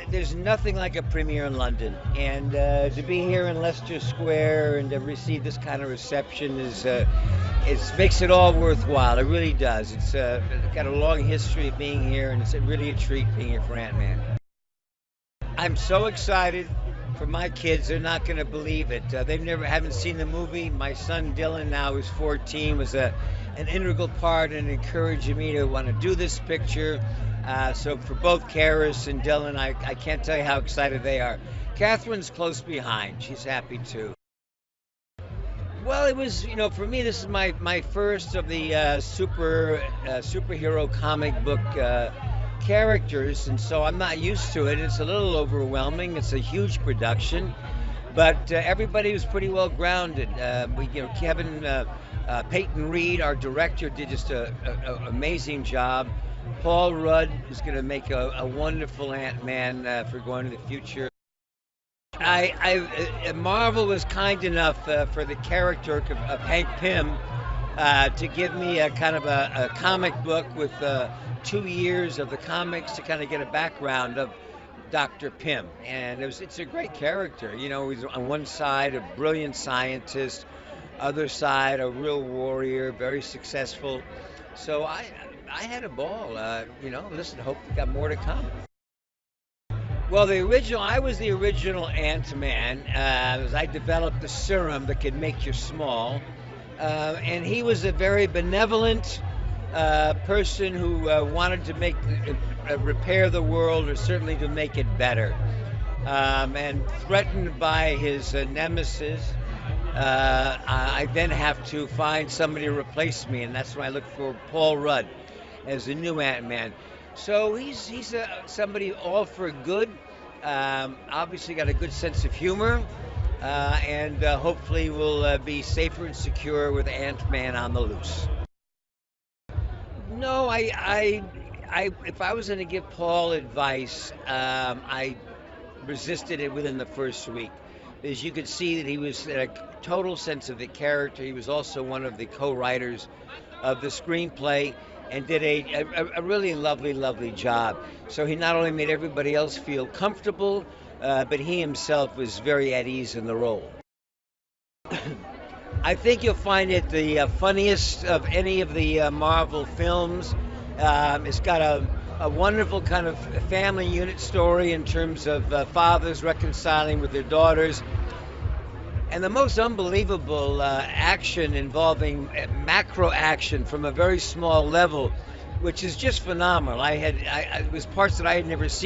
There's nothing like a premiere in London, and to be here in Leicester Square and to receive this kind of reception it makes it all worthwhile. It really does. It's got a long history of being here, and it's really a treat being here for Ant-Man. I'm so excited for my kids. They're not going to believe it. They've never haven't seen the movie. My son Dylan, now who's 14, was an integral part in encouraging me to want to do this picture. So for both Karis and Dylan, I can't tell you how excited they are. Catherine's close behind. She's happy too. Well, it was, for me, this is my first of the superhero comic book characters, and so I'm not used to it. It's a little overwhelming. It's a huge production, but everybody was pretty well grounded. Kevin Peyton Reed, our director, did just an amazing job. Paul Rudd is going to make a wonderful Ant-Man for going to the future. Marvel was kind enough for the character of Hank Pym to give me a kind of a comic book with 2 years of the comics to kind of get a background of Dr. Pym. And it's a great character. He's on one side a brilliant scientist, other side a real warrior, very successful. So I had a ball. Listen, hope we got more to come. Well, I was the original Ant-Man. I developed the serum that could make you small. And he was a very benevolent person who wanted to repair the world, or certainly to make it better. And threatened by his nemesis, I then have to find somebody to replace me, and that's when I look for Paul Rudd as the new Ant-Man. So he's somebody all for good. Obviously got a good sense of humor, and hopefully will be safer and secure with Ant-Man on the loose. No, if I was going to give Paul advice, I resisted it within the first week. As you could see that he was a total sense of the character. He was also one of the co-writers of the screenplay and did a really lovely job. So he not only made everybody else feel comfortable, but he himself was very at ease in the role. I think you'll find it the funniest of any of the Marvel films. It's got a wonderful kind of family unit story in terms of fathers reconciling with their daughters. And the most unbelievable action involving macro action from a very small level, which is just phenomenal. It was parts that I had never seen.